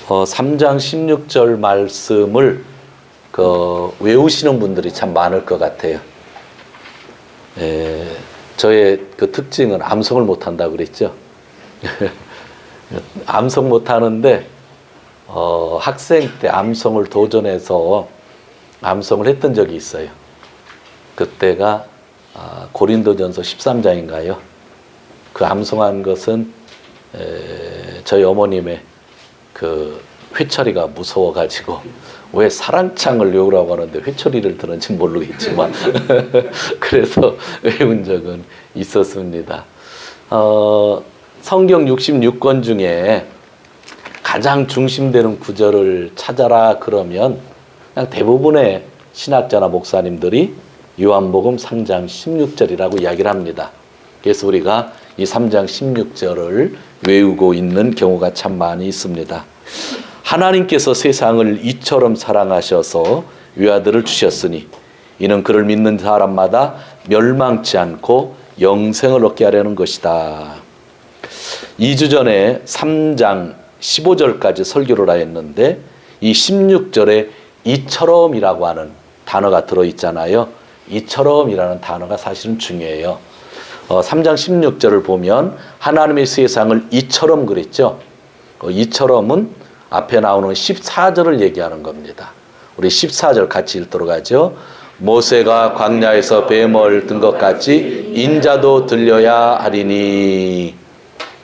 3장 16절 말씀을 외우시는 분들이 참 많을 것 같아요. 저의 그 특징은 암송을 못한다고 그랬죠. 암송 못하는데 학생 때 암송을 도전해서 암송을 했던 적이 있어요. 그때가 고린도전서 13장인가요? 그 암송한 것은 저희 어머님의 그 회초리가 무서워가지고 왜 사랑창을 외우라고 하는데 회초리를 들은지 모르겠지만 그래서 외운 적은 있었습니다. 성경 66권 중에 가장 중심되는 구절을 찾아라 그러면 그냥 대부분의 신학자나 목사님들이 요한복음 3장 16절이라고 이야기를 합니다. 그래서 우리가 이 3장 16절을 외우고 있는 경우가 참 많이 있습니다. 하나님께서 세상을 이처럼 사랑하셔서 외아들을 주셨으니 이는 그를 믿는 사람마다 멸망치 않고 영생을 얻게 하려는 것이다. 2주 전에 3장 15절까지 설교를 하였는데 이 16절에 이처럼이라고 하는 단어가 들어있잖아요. 이처럼이라는 단어가 사실은 중요해요. 3장 16절을 보면 하나님의 세상을 이처럼 그랬죠. 이처럼은 앞에 나오는 14절을 얘기하는 겁니다. 우리 14절 같이 읽도록 하죠. 모세가 광야에서 뱀을 든 것 같이 인자도 들려야 하리니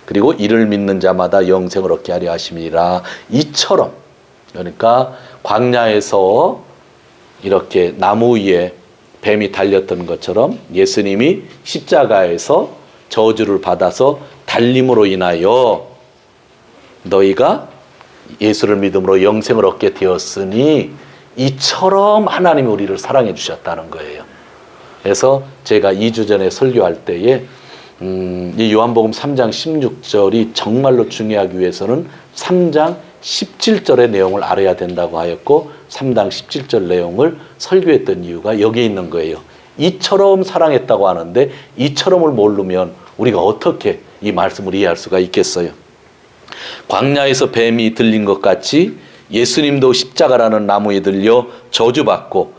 그리고 이를 믿는 자마다 영생을 얻게 하려 하심이라. 이처럼, 그러니까 광야에서 이렇게 나무 위에 뱀이 달렸던 것처럼 예수님이 십자가에서 저주를 받아서 달림으로 인하여 너희가 예수를 믿음으로 영생을 얻게 되었으니 이처럼 하나님이 우리를 사랑해 주셨다는 거예요. 그래서 제가 2주 전에 설교할 때에 이 요한복음 3장 16절이 정말로 중요하기 위해서는 3장 17절의 내용을 알아야 된다고 하였고 3장 17절 내용을 설교했던 이유가 여기에 있는 거예요. 이처럼 사랑했다고 하는데 이처럼을 모르면 우리가 어떻게 이 말씀을 이해할 수가 있겠어요. 광야에서 뱀이 들린 것 같이 예수님도 십자가라는 나무에 들려 저주받고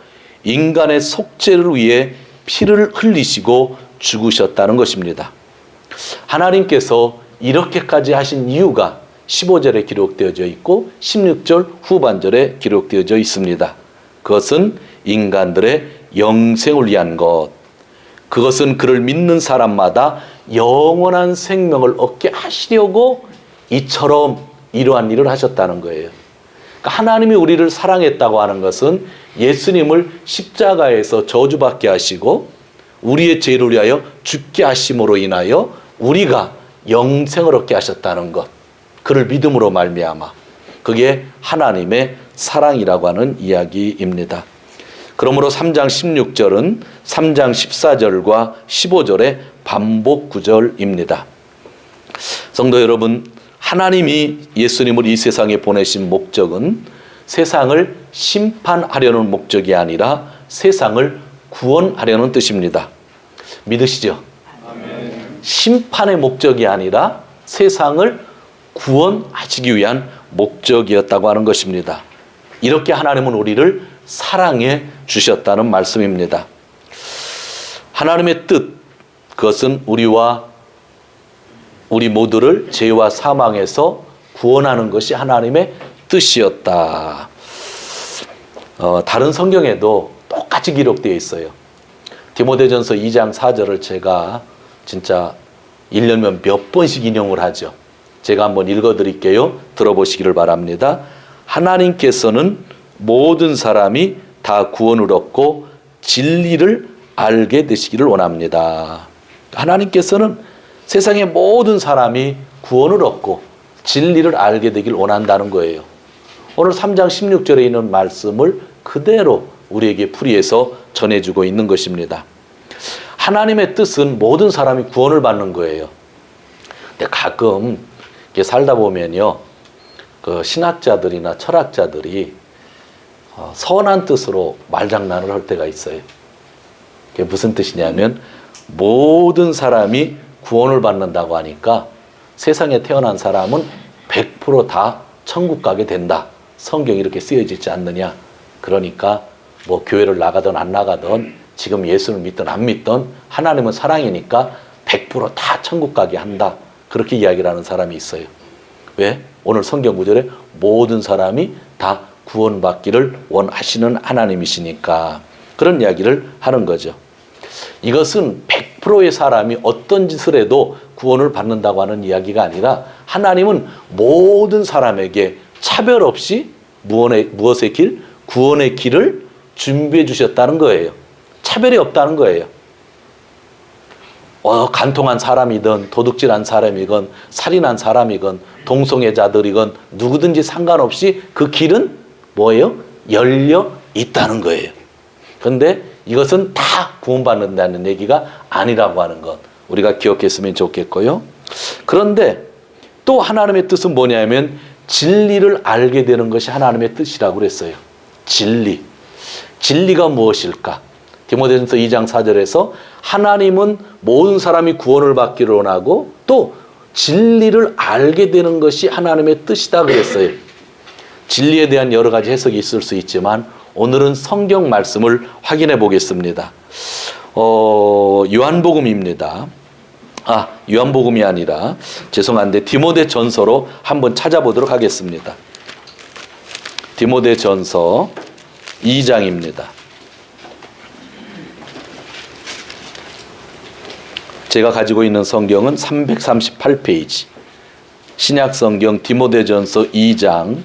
인간의 속죄를 위해 피를 흘리시고 죽으셨다는 것입니다. 하나님께서 이렇게까지 하신 이유가 15절에 기록되어져 있고 16절 후반절에 기록되어져 있습니다. 그것은 인간들의 영생을 위한 것, 그것은 그를 믿는 사람마다 영원한 생명을 얻게 하시려고 이처럼 이러한 일을 하셨다는 거예요. 그러니까 하나님이 우리를 사랑했다고 하는 것은 예수님을 십자가에서 저주받게 하시고 우리의 죄를 위하여 죽게 하심으로 인하여 우리가 영생을 얻게 하셨다는 것, 그를 믿음으로 말미암아, 그게 하나님의 사랑이라고 하는 이야기입니다. 그러므로 3장 16절은 3장 14절과 15절의 반복 구절입니다. 성도 여러분, 하나님이 예수님을 이 세상에 보내신 목적은 세상을 심판하려는 목적이 아니라 세상을 구원하려는 뜻입니다. 믿으시죠? 아멘. 심판의 목적이 아니라 세상을 구원하시기 위한 목적이었다고 하는 것입니다. 이렇게 하나님은 우리를 사랑해 주셨다는 말씀입니다. 하나님의 뜻, 그것은 우리 모두를 죄와 사망에서 구원하는 것이 하나님의 뜻이었다. 다른 성경에도 똑같이 기록되어 있어요. 디모데전서 2장 4절을 제가 진짜 1년면 몇 번씩 인용을 하죠. 제가 한번 읽어드릴게요. 들어보시기를 바랍니다. 하나님께서는 모든 사람이 다 구원을 얻고 진리를 알게 되시기를 원합니다. 하나님께서는 세상의 모든 사람이 구원을 얻고 진리를 알게 되길 원한다는 거예요. 오늘 3장 16절에 있는 말씀을 그대로 우리에게 풀이해서 전해주고 있는 것입니다. 하나님의 뜻은 모든 사람이 구원을 받는 거예요. 근데 가끔 살다 보면요, 그 신학자들이나 철학자들이 선한 뜻으로 말장난을 할 때가 있어요. 그게 무슨 뜻이냐면 모든 사람이 구원을 받는다고 하니까 세상에 태어난 사람은 100% 다 천국 가게 된다. 성경이 이렇게 쓰여져 있지 않느냐. 그러니까 뭐 교회를 나가든 안 나가든 지금 예수를 믿든 안 믿든 하나님은 사랑이니까 100%다 천국 가게 한다. 그렇게 이야기를 하는 사람이 있어요. 왜? 오늘 성경 구절에 모든 사람이 다 구원받기를 원하시는 하나님이시니까 그런 이야기를 하는 거죠. 이것은 100%의 사람이 어떤 짓을 해도 구원을 받는다고 하는 이야기가 아니라 하나님은 모든 사람에게 차별 없이 무엇의 길? 구원의 길을 준비해 주셨다는 거예요. 차별이 없다는 거예요. 간통한 사람이든 도둑질한 사람이건 살인한 사람이건 동성애자들이건 누구든지 상관없이 그 길은 뭐예요? 열려 있다는 거예요. 그런데 이것은 다 구원받는다는 얘기가 아니라고 하는 것 우리가 기억했으면 좋겠고요. 그런데 또 하나님의 뜻은 뭐냐면 진리를 알게 되는 것이 하나님의 뜻이라고 그랬어요. 진리가 무엇일까? 디모데전서 2장 4절에서 하나님은 모든 사람이 구원을 받기를 원하고 또 진리를 알게 되는 것이 하나님의 뜻이다 그랬어요. 진리에 대한 여러 가지 해석이 있을 수 있지만 오늘은 성경 말씀을 확인해 보겠습니다. 요한복음입니다. 요한복음이 아니라 죄송한데 디모데전서로 한번 찾아보도록 하겠습니다. 디모데전서 2장입니다. 제가 가지고 있는 성경은 338페이지 신약성경 디모데전서 2장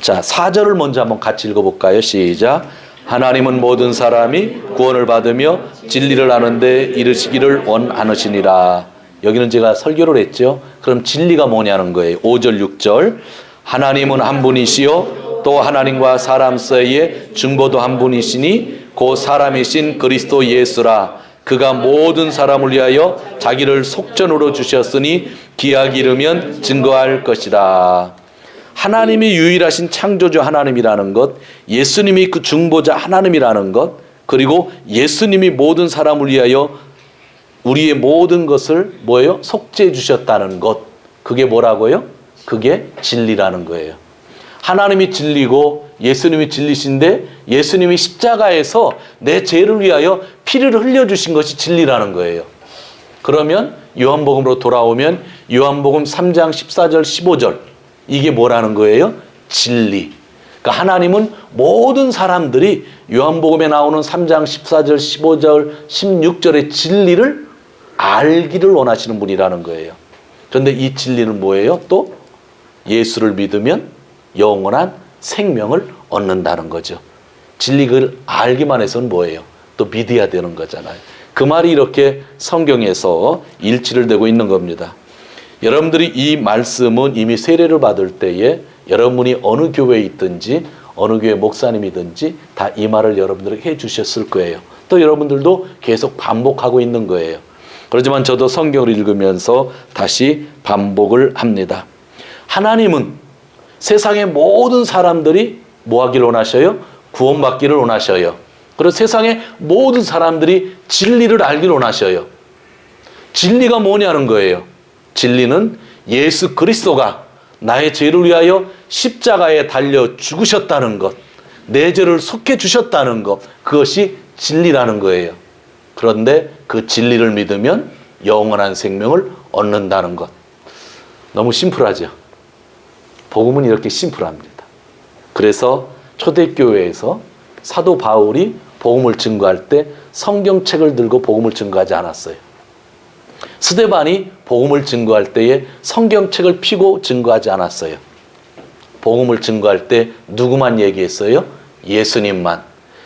자 4절을 먼저 한번 같이 읽어볼까요? 시작. 하나님은 모든 사람이 구원을 받으며 진리를 아는데 이르시기를 원하시니라. 여기는 제가 설교를 했죠. 그럼 진리가 뭐냐는 거예요. 5절 6절 하나님은 한 분이시요 또 하나님과 사람 사이에 중보도 한 분이시니 곧 사람이신 그리스도 예수라. 그가 모든 사람을 위하여 자기를 속전으로 주셨으니 기약이 이르면 증거할 것이라. 하나님이 유일하신 창조주 하나님이라는 것, 예수님이 그 중보자 하나님이라는 것, 그리고 예수님이 모든 사람을 위하여 우리의 모든 것을 뭐예요? 속죄해 주셨다는 것. 그게 뭐라고요? 그게 진리라는 거예요. 하나님이 진리고 예수님이 진리신데 예수님이 십자가에서 내 죄를 위하여 피를 흘려주신 것이 진리라는 거예요. 그러면 요한복음으로 돌아오면 요한복음 3장 14절 15절 이게 뭐라는 거예요? 진리. 그러니까 하나님은 모든 사람들이 요한복음에 나오는 3장 14절 15절 16절의 진리를 알기를 원하시는 분이라는 거예요. 그런데 이 진리는 뭐예요? 또 예수를 믿으면 영원한 생명을 얻는다는 거죠. 진리를 알기만 해서는 뭐예요? 또 믿어야 되는 거잖아요. 그 말이 이렇게 성경에서 일치를 되고 있는 겁니다. 여러분들이 이 말씀은 이미 세례를 받을 때에 여러분이 어느 교회에 있든지 어느 교회 목사님이든지 다 이 말을 여러분들에게 해주셨을 거예요. 또 여러분들도 계속 반복하고 있는 거예요. 그렇지만 저도 성경을 읽으면서 다시 반복을 합니다. 하나님은 세상의 모든 사람들이 뭐 하기를 원하셔요? 구원받기를 원하셔요. 그리고 세상의 모든 사람들이 진리를 알기를 원하셔요. 진리가 뭐냐는 거예요. 진리는 예수 그리스도가 나의 죄를 위하여 십자가에 달려 죽으셨다는 것, 내 죄를 속해 주셨다는 것, 그것이 진리라는 거예요. 그런데 그 진리를 믿으면 영원한 생명을 얻는다는 것. 너무 심플하죠. 복음은 이렇게 심플합니다. 그래서 초대교회에서 사도 바울이 복음을 증거할 때 성경책을 들고 복음을 증거하지 않았어요. 스데반이 복음을 증거할 때에 성경책을 펴고 증거하지 않았어요. 복음을 증거할 때 누구만 얘기했어요? 예수님만.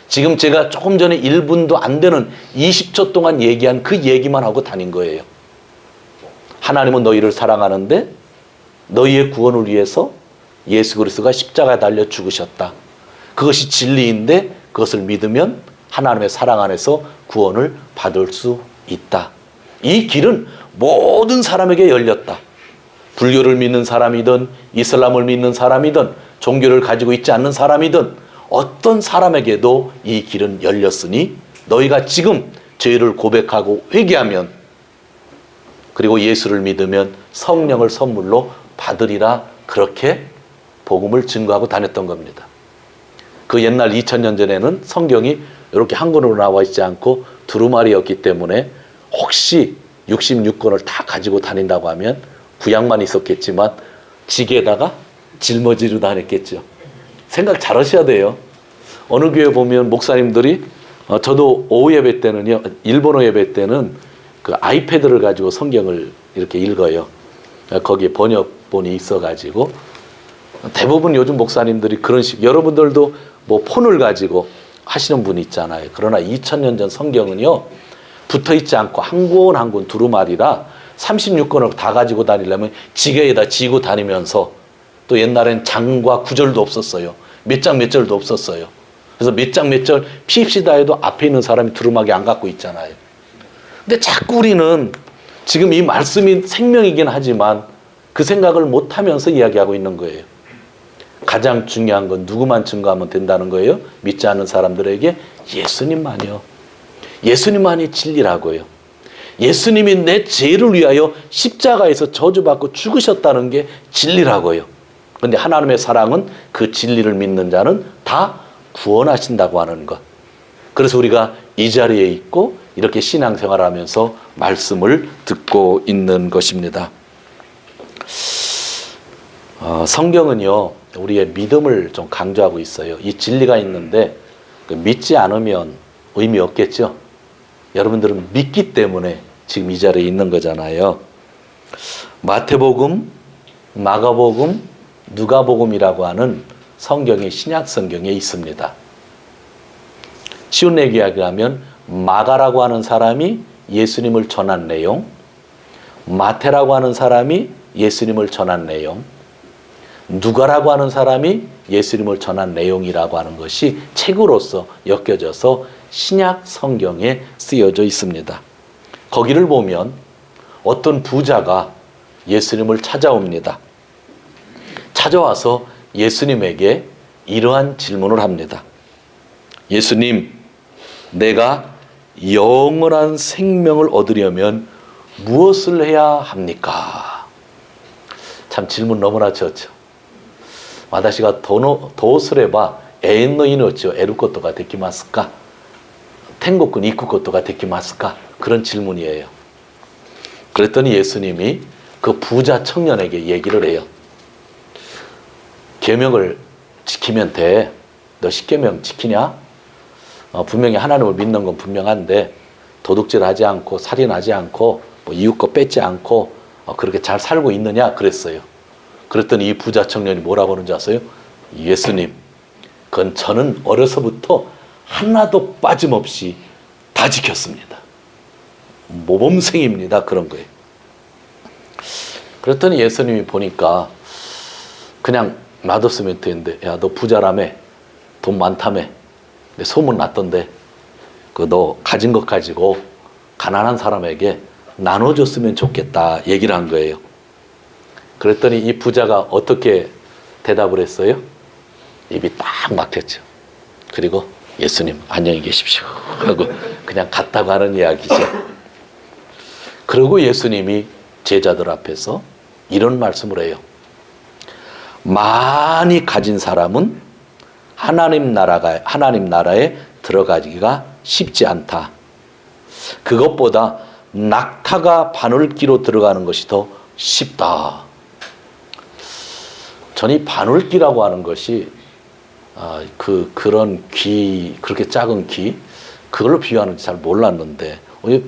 지금 제가 조금 전에 1분도 안 되는 20초 동안 얘기한 그 얘기만 하고 다닌 거예요. 하나님은 너희를 사랑하는데 너희의 구원을 위해서 예수 그리스도가 십자가에 달려 죽으셨다. 그것이 진리인데 그것을 믿으면 하나님의 사랑 안에서 구원을 받을 수 있다. 이 길은 모든 사람에게 열렸다. 불교를 믿는 사람이든 이슬람을 믿는 사람이든 종교를 가지고 있지 않는 사람이든 어떤 사람에게도 이 길은 열렸으니 너희가 지금 죄를 고백하고 회개하면 그리고 예수를 믿으면 성령을 선물로 받으리라 그렇게 복음을 증거하고 다녔던 겁니다. 그 옛날 2000년 전에는 성경이 이렇게 한권으로 나와 있지 않고 두루마리였기 때문에 혹시 66권을 다 가지고 다닌다고 하면 구약만 있었겠지만 지게에다가 짊어지고 다녔겠죠. 생각 잘 하셔야 돼요. 어느 교회 보면 목사님들이 저도 오후 예배 때는요, 일본어 예배 때는 그 아이패드를 가지고 성경을 이렇게 읽어요. 거기에 번역본이 있어가지고 대부분 요즘 목사님들이 그런 식, 여러분들도 뭐 폰을 가지고 하시는 분이 있잖아요. 그러나 2000년 전 성경은요, 붙어 있지 않고 한 권 한 권 두루마리라 36권을 다 가지고 다니려면 지게에다 지고 다니면서, 또 옛날엔 장과 구절도 없었어요. 몇 장 몇 절도 없었어요. 그래서 몇 장 몇 절 피입시다 해도 앞에 있는 사람이 두루마기 안 갖고 있잖아요. 근데 자꾸 우리는 지금 이 말씀이 생명이긴 하지만 그 생각을 못하면서 이야기하고 있는 거예요. 가장 중요한 건 누구만 증거하면 된다는 거예요? 믿지 않는 사람들에게 예수님만이요. 예수님만이 진리라고요. 예수님이 내 죄를 위하여 십자가에서 저주받고 죽으셨다는 게 진리라고요. 그런데 하나님의 사랑은 그 진리를 믿는 자는 다 구원하신다고 하는 것. 그래서 우리가 이 자리에 있고 이렇게 신앙생활하면서 말씀을 듣고 있는 것입니다. 성경은요, 우리의 믿음을 좀 강조하고 있어요. 이 진리가 있는데 믿지 않으면 의미 없겠죠. 여러분들은 믿기 때문에 지금 이 자리에 있는 거잖아요. 마태복음, 마가복음, 누가복음이라고 하는 성경이 신약 성경에 있습니다. 쉬운 얘기하게 하면 마가라고 하는 사람이 예수님을 전한 내용, 마태라고 하는 사람이 예수님을 전한 내용, 누가라고 하는 사람이 예수님을 전한 내용이라고 하는 것이 책으로서 엮여져서 신약 성경에 쓰여져 있습니다. 거기를 보면 어떤 부자가 예수님을 찾아옵니다. 찾아와서 예수님에게 이러한 질문을 합니다. 예수님, 내가 영원한 생명을 얻으려면 무엇을 해야 합니까? 참 질문 너무나 좋죠. 私がどうすれば永遠の命を得ることができますか?天国に行くことができますか? 그런 질문이에요. 그랬더니 예수님이 그 부자 청년에게 얘기를 해요. 계명을 지키면 돼. 너 10계명 지키냐? 분명히 하나님을 믿는 건 분명한데 도둑질하지 않고 살인하지 않고 뭐 이웃 거 뺏지 않고 그렇게 잘 살고 있느냐? 그랬어요. 그랬더니 이 부자 청년이 뭐라고 하는지 아세요? 예수님, 그건 저는 어려서부터 하나도 빠짐없이 다 지켰습니다. 모범생입니다. 그런 거예요. 그랬더니 예수님이 보니까 그냥 놔뒀으면 되는데, 야, 너 부자라며, 돈 많다며, 내 소문 났던데 그 너 가진 것 가지고 가난한 사람에게 나눠줬으면 좋겠다 얘기를 한 거예요. 그랬더니 이 부자가 어떻게 대답을 했어요? 입이 딱 막혔죠. 그리고 예수님 안녕히 계십시오 하고 그냥 갔다고 하는 이야기죠. 그리고 예수님이 제자들 앞에서 이런 말씀을 해요. 많이 가진 사람은 하나님 나라에 들어가기가 쉽지 않다. 그것보다 낙타가 바늘기로 들어가는 것이 더 쉽다. 저는 이 바늘기라고 하는 것이 그런 귀, 그렇게 작은 귀, 그걸로 비유하는지 잘 몰랐는데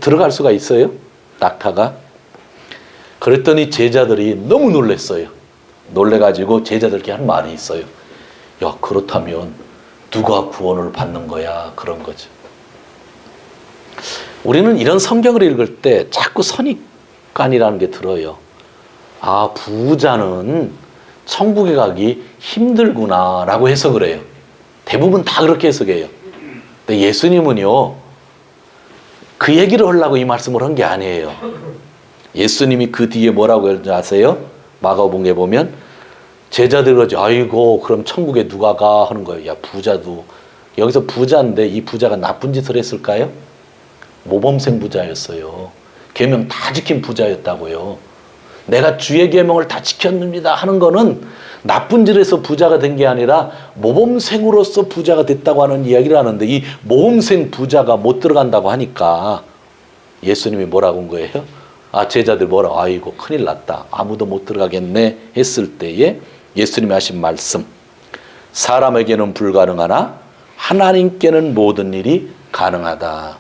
들어갈 수가 있어요? 낙타가? 그랬더니 제자들이 너무 놀랐어요. 놀래가지고 제자들께 한 말이 있어요. 야, 그렇다면 누가 구원을 받는 거야? 그런 거죠. 우리는 이런 성경을 읽을 때 자꾸 선입관이라는 게 들어요. 아, 부자는 천국에 가기 힘들구나 라고 해석을 해요. 대부분 다 그렇게 해석해요. 근데 예수님은요, 그 얘기를 하려고 이 말씀을 한 게 아니에요. 예수님이 그 뒤에 뭐라고 했는지 아세요? 마가복음에 보면 제자들이 그러죠. 아이고, 그럼 천국에 누가 가? 하는 거예요. 야, 부자도. 여기서 부자인데 이 부자가 나쁜 짓을 했을까요? 모범생 부자였어요. 계명 다 지킨 부자였다고요. 내가 주의 계명을 다 지켰습니다 하는 거는 나쁜 짓에서 부자가 된 게 아니라 모범생으로서 부자가 됐다고 하는 이야기를 하는데, 이 모범생 부자가 못 들어간다고 하니까 예수님이 뭐라고 한 거예요? 제자들 뭐라고, 아이고 큰일 났다, 아무도 못 들어가겠네 했을 때에 예수님이 하신 말씀, 사람에게는 불가능하나 하나님께는 모든 일이 가능하다.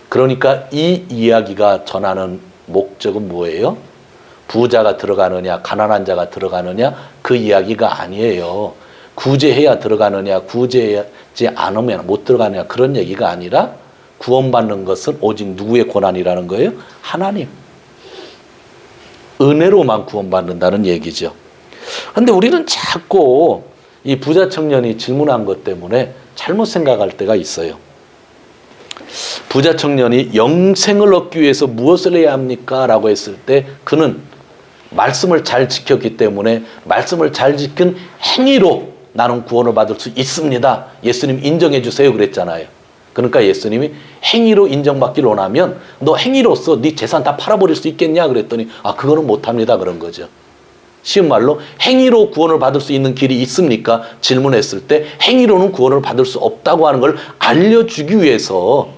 그러니까 이 이야기가 전하는 목적은 뭐예요? 부자가 들어가느냐 가난한 자가 들어가느냐 그 이야기가 아니에요. 구제해야 들어가느냐 구제하지 않으면 못 들어가느냐 그런 얘기가 아니라, 구원받는 것은 오직 누구의 권한이라는 거예요? 하나님. 은혜로만 구원받는다는 얘기죠. 그런데 우리는 자꾸 이 부자 청년이 질문한 것 때문에 잘못 생각할 때가 있어요. 부자 청년이 영생을 얻기 위해서 무엇을 해야 합니까? 라고 했을 때 그는 말씀을 잘 지켰기 때문에 말씀을 잘 지킨 행위로 나는 구원을 받을 수 있습니다, 예수님 인정해 주세요 그랬잖아요. 그러니까 예수님이 행위로 인정받기를 원하면 너 행위로서 네 재산 다 팔아버릴 수 있겠냐 그랬더니 그거는 못합니다 그런 거죠. 쉬운 말로 행위로 구원을 받을 수 있는 길이 있습니까? 질문했을 때 행위로는 구원을 받을 수 없다고 하는 걸 알려주기 위해서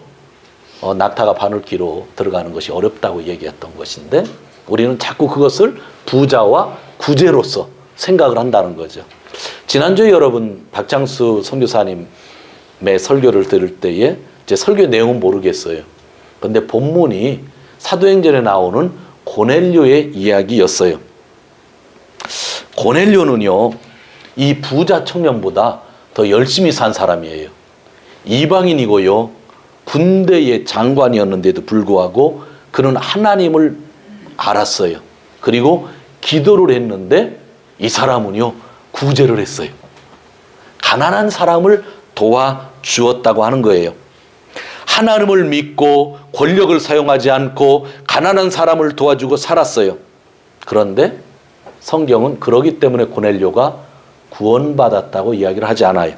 낙타가 바늘귀로 들어가는 것이 어렵다고 얘기했던 것인데, 우리는 자꾸 그것을 부자와 구제로서 생각을 한다는 거죠. 지난주에 여러분 박장수 선교사님의 설교를 들을 때에 제 설교 내용은 모르겠어요. 그런데 본문이 사도행전에 나오는 고넬료의 이야기였어요. 고넬료는요, 이 부자 청년보다 더 열심히 산 사람이에요. 이방인이고요, 군대의 장관이었는데도 불구하고 그는 하나님을 알았어요. 그리고 기도를 했는데 이 사람은요, 구제를 했어요. 가난한 사람을 도와주었다고 하는 거예요. 하나님을 믿고 권력을 사용하지 않고 가난한 사람을 도와주고 살았어요. 그런데 성경은 그러기 때문에 고넬료가 구원받았다고 이야기를 하지 않아요.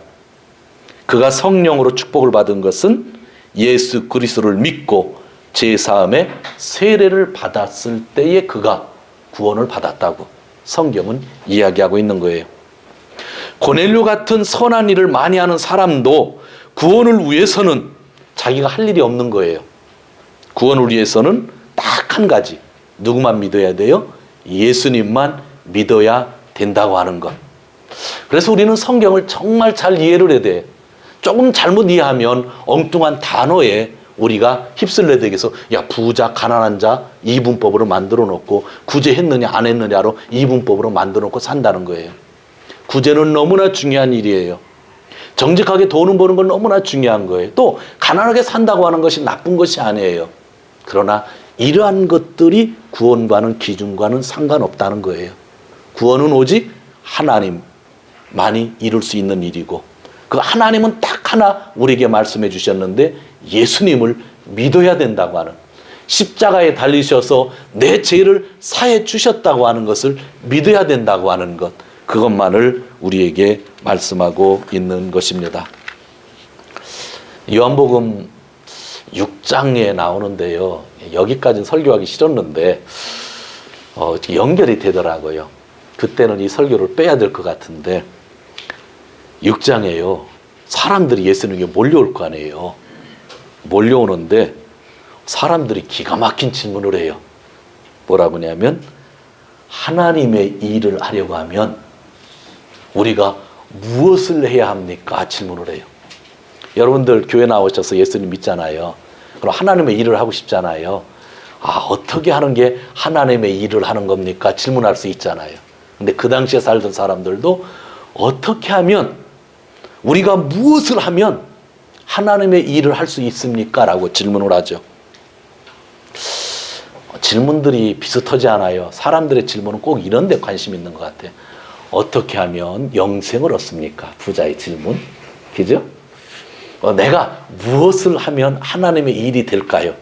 그가 성령으로 축복을 받은 것은 예수 그리스도를 믿고 제사함의 세례를 받았을 때에 그가 구원을 받았다고 성경은 이야기하고 있는 거예요. 고넬료 같은 선한 일을 많이 하는 사람도 구원을 위해서는 자기가 할 일이 없는 거예요. 구원을 위해서는 딱 한 가지, 누구만 믿어야 돼요? 예수님만 믿어야 된다고 하는 것. 그래서 우리는 성경을 정말 잘 이해를 해야 돼. 조금 잘못 이해하면 엉뚱한 단어에 우리가 휩쓸려 되겠어. 부자, 가난한 자 이분법으로 만들어 놓고 구제했느냐 안 했느냐로 이분법으로 만들어 놓고 산다는 거예요. 구제는 너무나 중요한 일이에요. 정직하게 돈을 버는 건 너무나 중요한 거예요. 또 가난하게 산다고 하는 것이 나쁜 것이 아니에요. 그러나 이러한 것들이 구원과는 기준과는 상관없다는 거예요. 구원은 오직 하나님만이 이룰 수 있는 일이고, 그 하나님은 딱 하나 우리에게 말씀해 주셨는데 예수님을 믿어야 된다고 하는, 십자가에 달리셔서 내 죄를 사해 주셨다고 하는 것을 믿어야 된다고 하는 것, 그것만을 우리에게 말씀하고 있는 것입니다. 요한복음 6장에 나오는데요, 여기까지는 설교하기 싫었는데 연결이 되더라고요. 그때는 이 설교를 빼야 될 것 같은데, 6장에요, 사람들이 예수님에게 몰려올 거 아니에요. 몰려오는데 사람들이 기가 막힌 질문을 해요. 뭐라고 하냐면, 하나님의 일을 하려고 하면 우리가 무엇을 해야 합니까? 질문을 해요. 여러분들 교회 나오셔서 예수님 믿잖아요. 그럼 하나님의 일을 하고 싶잖아요. 어떻게 하는 게 하나님의 일을 하는 겁니까? 질문할 수 있잖아요. 근데 그 당시에 살던 사람들도 어떻게 하면, 우리가 무엇을 하면 하나님의 일을 할 수 있습니까? 라고 질문을 하죠. 질문들이 비슷하지 않아요. 사람들의 질문은 꼭 이런 데 관심 있는 것 같아요. 어떻게 하면 영생을 얻습니까? 부자의 질문. 그죠? 내가 무엇을 하면 하나님의 일이 될까요?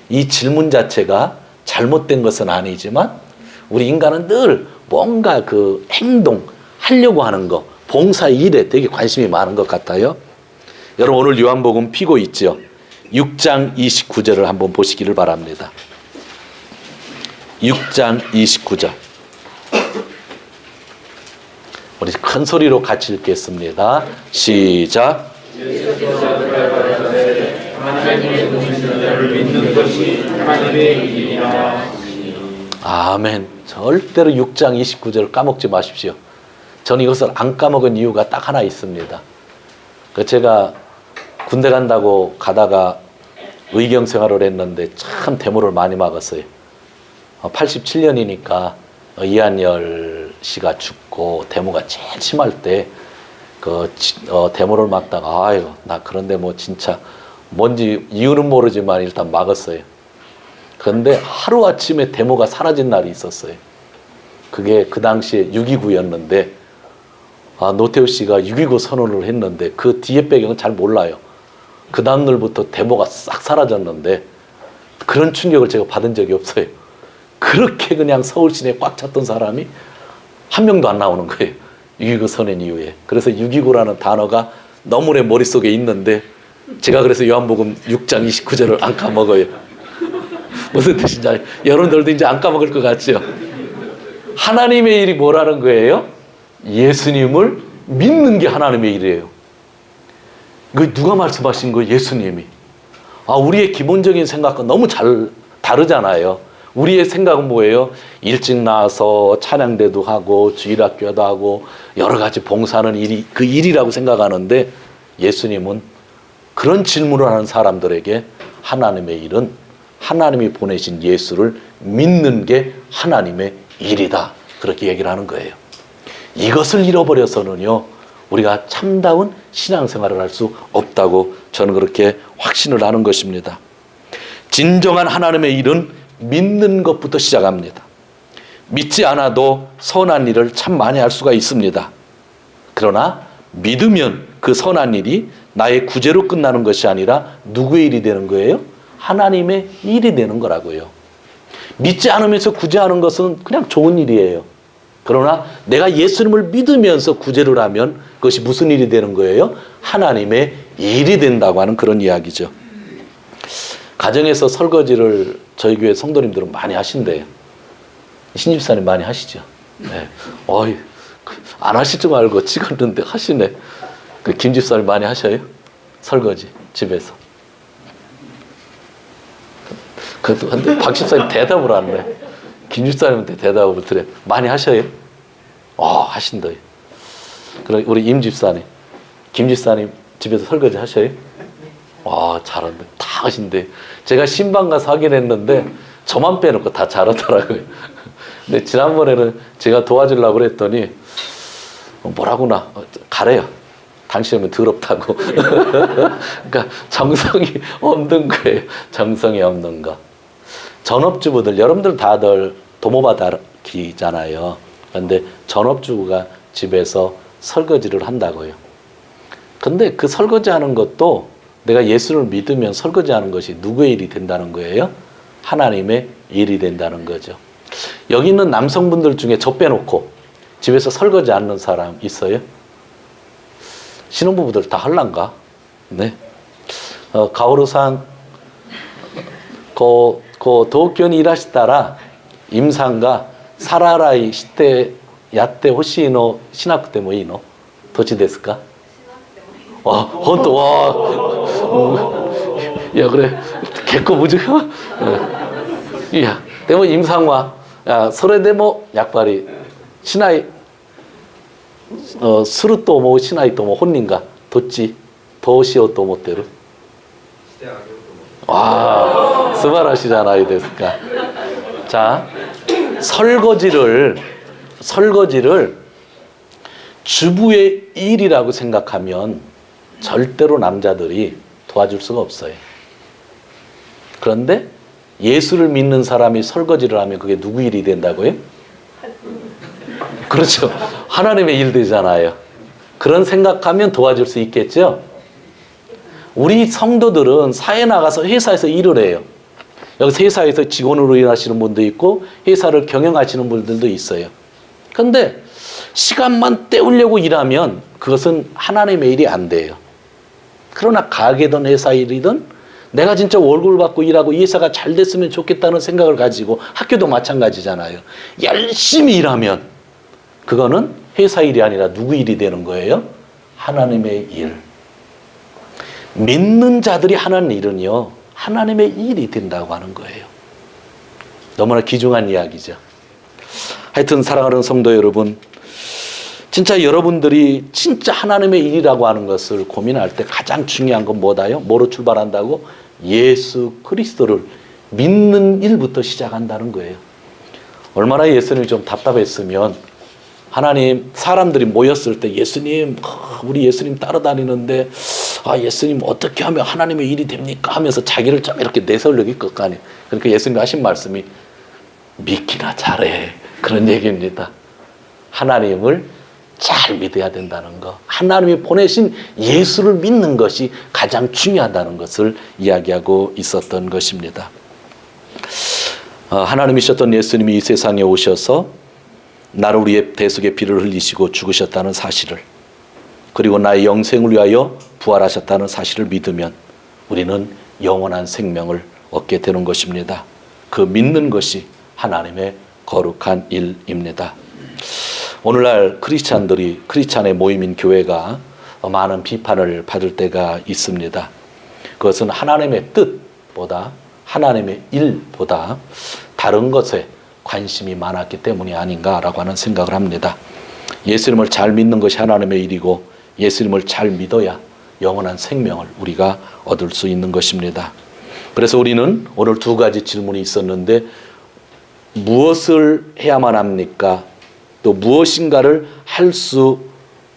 이 질문 자체가 잘못된 것은 아니지만 우리 인간은 늘 뭔가 그 행동, 하려고 하는 거, 봉사 일에 되게 관심이 많은 것 같아요. 여러분 오늘 요한복음 피고 있죠? 6장 29절을 한번 보시기를 바랍니다. 6장 29절. 우리 큰 소리로 같이 읽겠습니다. 시작. 아멘. 절대로 6장 29절을 까먹지 마십시오. 저는 이것을 안 까먹은 이유가 딱 하나 있습니다. 제가 군대 간다고 가다가 의경 생활을 했는데 참 데모를 많이 막았어요. 87년이니까 이한열 씨가 죽고 데모가 제일 심할 때 데모를 막다가 아유 나 그런데 뭐 진짜 뭔지 이유는 모르지만 일단 막았어요. 그런데 하루아침에 데모가 사라진 날이 있었어요. 그게 그 당시에 6.29였는데 노태우 씨가 6.29 선언을 했는데 그 뒤에 배경은 잘 몰라요. 그 다음 날부터 데모가 싹 사라졌는데 그런 충격을 제가 받은 적이 없어요. 그렇게 그냥 서울 시내에 꽉 찼던 사람이 한 명도 안 나오는 거예요. 6.29 선언 이후에. 그래서 6.29라는 단어가 너무 내 머릿속에 있는데 제가 그래서 요한복음 6장 29절을 안 까먹어요. 무슨 뜻인지 여러분들도 이제 안 까먹을 것 같죠? 하나님의 일이 뭐라는 거예요? 예수님을 믿는 게 하나님의 일이에요. 이거 누가 말씀하신 거예요? 예수님이. 우리의 기본적인 생각과 너무 잘 다르잖아요. 우리의 생각은 뭐예요? 일찍 나와서 찬양대도 하고 주일학교도 하고 여러 가지 봉사하는 일이 그 일이라고 생각하는데 예수님은 그런 질문을 하는 사람들에게 하나님의 일은 하나님이 보내신 예수를 믿는 게 하나님의 일이다. 그렇게 얘기를 하는 거예요. 이것을 잃어버려서는요, 우리가 참다운 신앙생활을 할 수 없다고 저는 그렇게 확신을 하는 것입니다. 진정한 하나님의 일은 믿는 것부터 시작합니다. 믿지 않아도 선한 일을 참 많이 할 수가 있습니다. 그러나 믿으면 그 선한 일이 나의 구제로 끝나는 것이 아니라 누구의 일이 되는 거예요? 하나님의 일이 되는 거라고요. 믿지 않으면서 구제하는 것은 그냥 좋은 일이에요. 그러나 내가 예수님을 믿으면서 구제를 하면 그것이 무슨 일이 되는 거예요? 하나님의 일이 된다고 하는 그런 이야기죠. 가정에서 설거지를 저희 교회 성도님들은 많이 하신대요. 신집사님 많이 하시죠? 네. 안 하실 줄 알고 찍었는데 하시네. 김집사님 많이 하셔요? 설거지 집에서. 근데 박 집사님 대답을 안 해. 김 집사님한테 대답을 드려. 많이 하셔요? 하신다. 그럼 우리 임 집사님, 김 집사님 집에서 설거지 하셔요? 잘한다. 다 하신대. 제가 신방 가서 하긴 했는데 저만 빼놓고 다 잘하더라고요. 근데 지난번에는 제가 도와주려고 그랬더니 뭐라구나 가래요. 당신은 더럽다고. 그러니까 정성이 없는 거예요. 정성이 없는 거. 전업주부들, 여러분들 다들 도모바다기잖아요. 그런데 전업주부가 집에서 설거지를 한다고요. 근데 그 설거지하는 것도 내가 예수를 믿으면 설거지하는 것이 누구의 일이 된다는 거예요? 하나님의 일이 된다는 거죠. 여기 있는 남성분들 중에 저 빼놓고 집에서 설거지 않는 사람 있어요? 신혼부부들 다 할란가? 네. 가오르산 도쿄니 일하시다라 임상가 사라라이 시대 야때 호시노 시나쿠 때 뭐 이노 도치ですか? 혼또 야 그래 개코 무지가 야でも 임상화それでもやっぱりしないすると思うしないと思う本人がどっちどうしようと思ってる素晴らしいじゃないですか. 자, 설거지를 주부의 일이라고 생각하면 절대로 남자들이 도와줄 수가 없어요. 그런데 예수를 믿는 사람이 설거지를 하면 그게 누구 일이 된다고요? 그렇죠. 하나님의 일 되잖아요. 그런 생각하면 도와줄 수 있겠죠? 우리 성도들은 사회 나가서 회사에서 일을 해요. 여기서 회사에서 직원으로 일하시는 분도 있고 회사를 경영하시는 분들도 있어요. 그런데 시간만 때우려고 일하면 그것은 하나님의 일이 안 돼요. 그러나 가게든 회사 일이든 내가 진짜 월급을 받고 일하고 이 회사가 잘 됐으면 좋겠다는 생각을 가지고, 학교도 마찬가지잖아요. 열심히 일하면 그거는 회사 일이 아니라 누구 일이 되는 거예요? 하나님의 일. 믿는 자들이 하는 일은요, 하나님의 일이 된다고 하는 거예요. 너무나 귀중한 이야기죠. 하여튼 사랑하는 성도 여러분, 진짜 여러분들이 진짜 하나님의 일이라고 하는 것을 고민할 때 가장 중요한 건 뭐다요? 뭐로 출발한다고? 예수 그리스도를 믿는 일부터 시작한다는 거예요. 얼마나 예수님이 좀 답답했으면, 하나님, 사람들이 모였을 때 예수님, 우리 예수님 따라다니는데 예수님 어떻게 하면 하나님의 일이 됩니까? 하면서 자기를 좀 이렇게 내세우려고 것 아니에요. 그러니까 예수님이 하신 말씀이 믿기나 잘해, 그런 얘기입니다. 하나님을 잘 믿어야 된다는 거, 하나님이 보내신 예수를 믿는 것이 가장 중요하다는 것을 이야기하고 있었던 것입니다. 하나님이셨던 예수님이 이 세상에 오셔서 나를 위해 대속의 피를 흘리시고 죽으셨다는 사실을, 그리고 나의 영생을 위하여 부활하셨다는 사실을 믿으면 우리는 영원한 생명을 얻게 되는 것입니다. 그 믿는 것이 하나님의 거룩한 일입니다. 오늘날 크리스찬의 모임인 교회가 많은 비판을 받을 때가 있습니다. 그것은 하나님의 뜻보다, 하나님의 일보다 다른 것에 관심이 많았기 때문이 아닌가라고 하는 생각을 합니다. 예수님을 잘 믿는 것이 하나님의 일이고, 예수님을 잘 믿어야 영원한 생명을 우리가 얻을 수 있는 것입니다. 그래서 우리는 오늘 두 가지 질문이 있었는데, 무엇을 해야만 합니까? 또 무엇인가를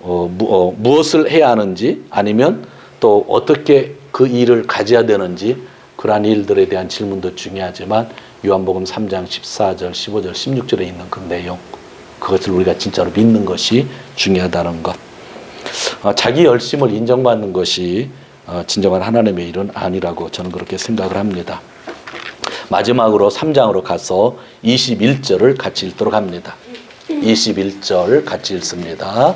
무엇을 해야 하는지, 아니면 또 어떻게 그 일을 가져야 되는지, 그러한 일들에 대한 질문도 중요하지만 요한복음 3장 14절, 15절, 16절에 있는 그 내용, 그것을 우리가 진짜로 믿는 것이 중요하다는 것. 자기 열심을 인정받는 것이 진정한 하나님의 일은 아니라고 저는 그렇게 생각을 합니다. 마지막으로 3장으로 가서 21절을 같이 읽도록 합니다. 21절 같이 읽습니다.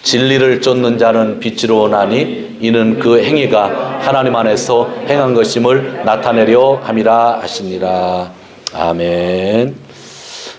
진리를 쫓는 자는 빛으로 오나니 이는 그 행위가 하나님 안에서 행한 것임을 나타내려 함이라 하시니라. 아멘.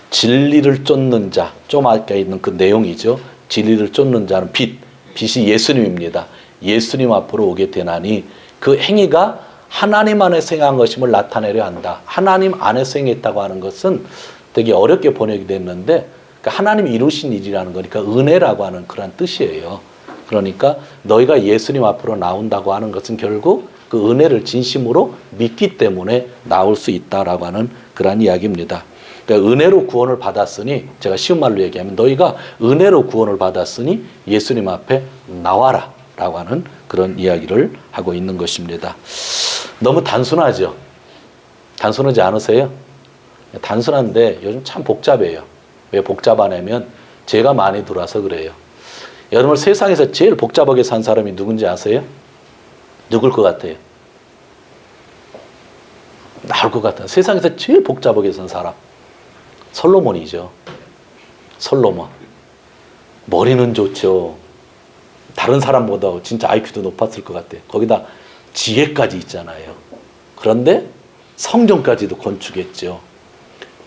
진리를 쫓는 자, 좀 아까 있는 그 내용이죠. 진리를 쫓는 자는 빛이 예수님입니다. 예수님 앞으로 오게 되나니 그 행위가 하나님 안에서 행한 것임을 나타내려 한다. 하나님 안에서 행했다고 하는 것은 되게 어렵게 번역이 됐는데, 하나님이 이루신 일이라는 거니까 은혜라고 하는 그런 뜻이에요. 그러니까 너희가 예수님 앞으로 나온다고 하는 것은 결국 그 은혜를 진심으로 믿기 때문에 나올 수 있다라고 하는 그런 이야기입니다. 그러니까 은혜로 구원을 받았으니, 제가 쉬운 말로 얘기하면 너희가 은혜로 구원을 받았으니 예수님 앞에 나와라 라고 하는 그런 이야기를 하고 있는 것입니다. 너무 단순하죠? 단순하지 않으세요? 단순한데 요즘 참 복잡해요. 왜 복잡하냐면 죄가 많이 들어와서 그래요. 여러분, 세상에서 제일 복잡하게 산 사람이 누군지 아세요? 누굴 것 같아요? 나올 것 같아요. 세상에서 제일 복잡하게 산 사람, 솔로몬이죠. 솔로몬. 머리는 좋죠. 다른 사람보다 진짜 IQ도 높았을 것 같아요. 거기다 지혜까지 있잖아요. 그런데 성전까지도 건축했죠.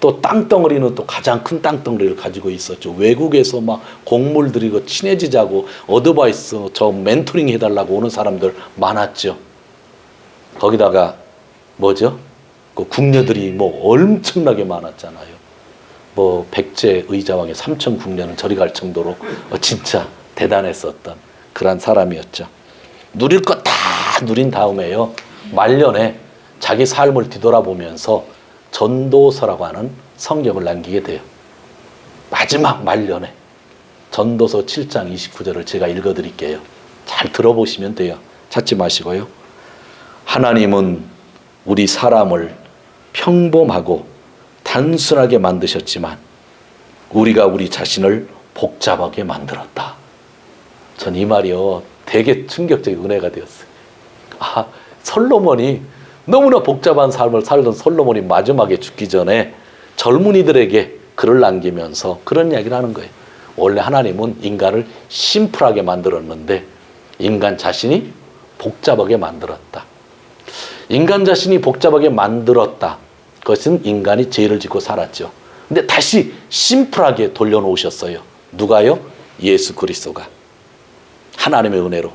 또 땅덩어리는 또 가장 큰 땅덩어리를 가지고 있었죠. 외국에서 막 공물 들이고 친해지자고 어드바이스, 저 멘토링 해달라고 오는 사람들 많았죠. 거기다가 뭐죠? 그 궁녀들이 뭐 엄청나게 많았잖아요. 뭐 백제 의자왕의 삼천 궁녀는 저리 갈 정도로 진짜 대단했었던 그런 사람이었죠. 누릴 거 다 누린 다음에요, 말년에 자기 삶을 뒤돌아보면서 전도서라고 하는 성경을 남기게 돼요. 마지막 말년에. 전도서 7장 29절을 제가 읽어드릴게요. 잘 들어보시면 돼요. 찾지 마시고요. 하나님은 우리 사람을 평범하고 단순하게 만드셨지만 우리가 우리 자신을 복잡하게 만들었다. 전 이 말이요, 되게 충격적인 은혜가 되었어요. 솔로몬이 너무나 복잡한 삶을 살던 솔로몬이 마지막에 죽기 전에 젊은이들에게 글을 남기면서 그런 이야기를 하는 거예요. 원래 하나님은 인간을 심플하게 만들었는데 인간 자신이 복잡하게 만들었다. 인간 자신이 복잡하게 만들었다. 그것은 인간이 죄를 짓고 살았죠. 근데 다시 심플하게 돌려놓으셨어요. 누가요? 예수 그리스도가. 하나님의 은혜로.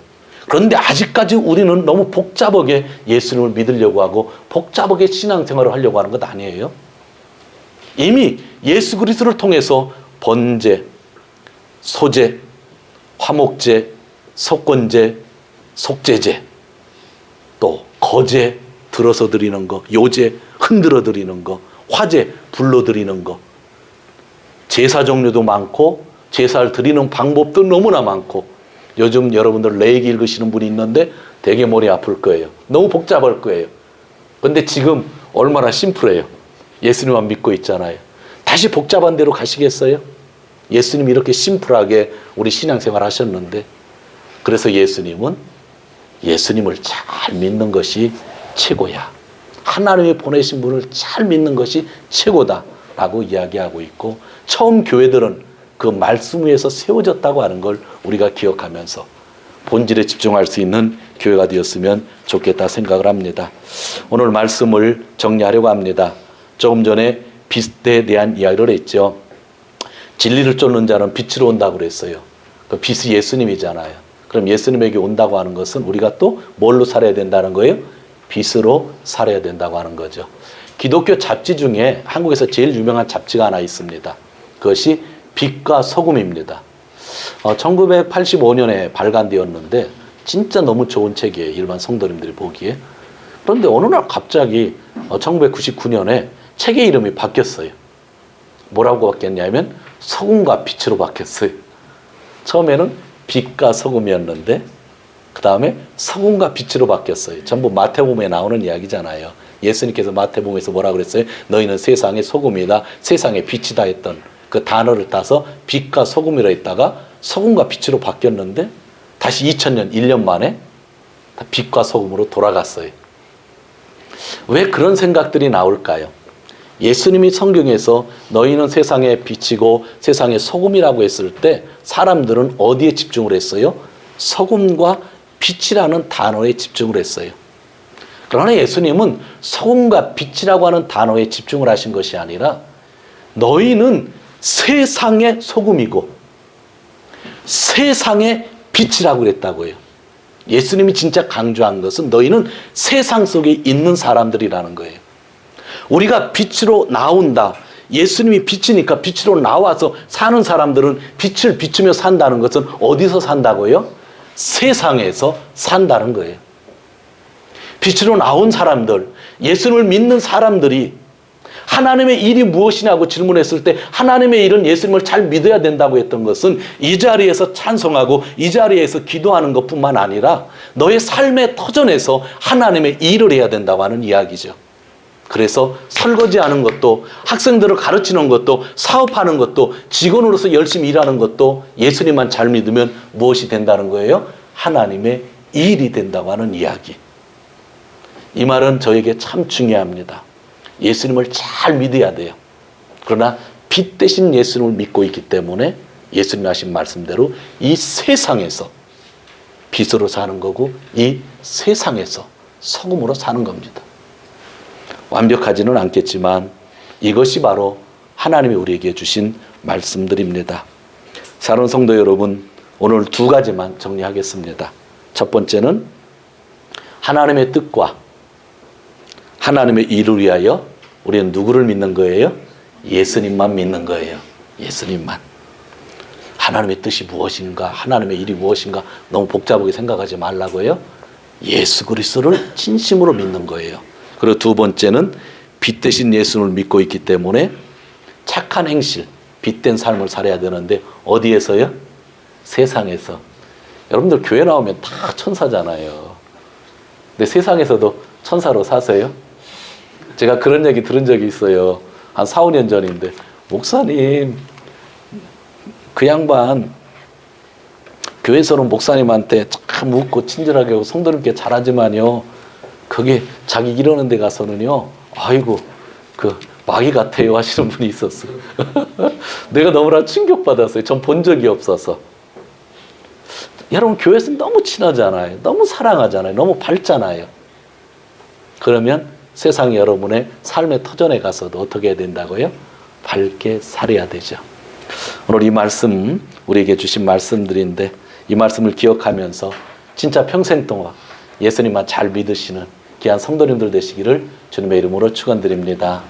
그런데 아직까지 우리는 너무 복잡하게 예수님을 믿으려고 하고 복잡하게 신앙생활을 하려고 하는 것 아니에요. 이미 예수 그리스도를 통해서 번제, 소제, 화목제, 속건제, 속죄제, 또 거제 들어서 드리는 거, 요제 흔들어 드리는 거, 화제 불러 드리는 거, 제사 종류도 많고 제사를 드리는 방법도 너무나 많고, 요즘 여러분들 레이기 읽으시는 분이 있는데 되게 머리 아플 거예요. 너무 복잡할 거예요. 근데 지금 얼마나 심플해요. 예수님만 믿고 있잖아요. 다시 복잡한 데로 가시겠어요? 예수님이 이렇게 심플하게 우리 신앙생활 하셨는데, 그래서 예수님은 예수님을 잘 믿는 것이 최고야. 하나님이 보내신 분을 잘 믿는 것이 최고다 라고 이야기하고 있고, 처음 교회들은 그 말씀 위에서 세워졌다고 하는 걸 우리가 기억하면서 본질에 집중할 수 있는 교회가 되었으면 좋겠다 생각을 합니다. 오늘 말씀을 정리하려고 합니다. 조금 전에 빛에 대한 이야기를 했죠. 진리를 쫓는 자는 빛으로 온다고 그랬어요. 그 빛이 예수님이잖아요. 그럼 예수님에게 온다고 하는 것은 우리가 또 뭘로 살아야 된다는 거예요? 빛으로 살아야 된다고 하는 거죠. 기독교 잡지 중에 한국에서 제일 유명한 잡지가 하나 있습니다. 그것이 빛과 소금입니다. 1985년에 발간되었는데 진짜 너무 좋은 책이에요. 일반 성도님들이 보기에. 그런데 어느 날 갑자기 1999년에 책의 이름이 바뀌었어요. 뭐라고 바뀌었냐면 소금과 빛으로 바뀌었어요. 처음에는 빛과 소금이었는데 그 다음에 소금과 빛으로 바뀌었어요. 전부 마태복음에 나오는 이야기잖아요. 예수님께서 마태복음에서 뭐라 그랬어요? 너희는 세상의 소금이다, 세상의 빛이다 했던 그 단어를 따서 빛과 소금이라 했다가 소금과 빛으로 바뀌었는데 다시 2000년, 1년 만에 빛과 소금으로 돌아갔어요. 왜 그런 생각들이 나올까요? 예수님이 성경에서 너희는 세상의 빛이고 세상의 소금이라고 했을 때 사람들은 어디에 집중을 했어요? 소금과 빛이라는 단어에 집중을 했어요. 그러나 예수님은 소금과 빛이라고 하는 단어에 집중을 하신 것이 아니라 너희는 세상의 소금이고 세상의 빛이라고 그랬다고요. 예수님이 진짜 강조한 것은 너희는 세상 속에 있는 사람들이라는 거예요. 우리가 빛으로 나온다. 예수님이 빛이니까 빛으로 나와서 사는 사람들은 빛을 비추며 산다는 것은 어디서 산다고요? 세상에서 산다는 거예요. 빛으로 나온 사람들, 예수님을 믿는 사람들이 하나님의 일이 무엇이냐고 질문했을 때 하나님의 일은 예수님을 잘 믿어야 된다고 했던 것은 이 자리에서 찬송하고 이 자리에서 기도하는 것뿐만 아니라 너의 삶의 터전에서 하나님의 일을 해야 된다고 하는 이야기죠. 그래서 설거지하는 것도, 학생들을 가르치는 것도, 사업하는 것도, 직원으로서 열심히 일하는 것도 예수님만 잘 믿으면 무엇이 된다는 거예요? 하나님의 일이 된다고 하는 이야기. 이 말은 저에게 참 중요합니다. 예수님을 잘 믿어야 돼요. 그러나 빛 대신 예수님을 믿고 있기 때문에 예수님 하신 말씀대로 이 세상에서 빛으로 사는 거고 이 세상에서 소금으로 사는 겁니다. 완벽하지는 않겠지만 이것이 바로 하나님이 우리에게 주신 말씀들입니다. 사랑하는 성도 여러분, 오늘 두 가지만 정리하겠습니다. 첫 번째는 하나님의 뜻과 하나님의 일을 위하여 우리는 누구를 믿는 거예요? 예수님만 믿는 거예요. 예수님만. 하나님의 뜻이 무엇인가, 하나님의 일이 무엇인가 너무 복잡하게 생각하지 말라고요. 예수 그리스도를 진심으로 믿는 거예요. 그리고 두 번째는 빛 대신 예수를 믿고 있기 때문에 착한 행실, 빛된 삶을 살아야 되는데 어디에서요? 세상에서. 여러분들 교회 나오면 다 천사잖아요. 근데 세상에서도 천사로 사세요? 제가 그런 얘기 들은 적이 있어요. 한 4, 5년 전인데 목사님, 그 양반 교회에서는 목사님한테 참 웃고 친절하게 하고 성도님께 잘하지만요, 거기 자기 이러는 데 가서는요, 아이고 그 마귀 같아요 하시는 분이 있었어요. 내가 너무나 충격받았어요. 전 본 적이 없어서. 여러분 교회에서 너무 친하잖아요. 너무 사랑하잖아요. 너무 밝잖아요. 그러면 세상 여러분의 삶의 터전에 가서도 어떻게 해야 된다고요? 밝게 살아야 되죠. 오늘 이 말씀, 우리에게 주신 말씀들인데 이 말씀을 기억하면서 진짜 평생 동안 예수님만 잘 믿으시는 귀한 성도님들 되시기를 주님의 이름으로 축원드립니다.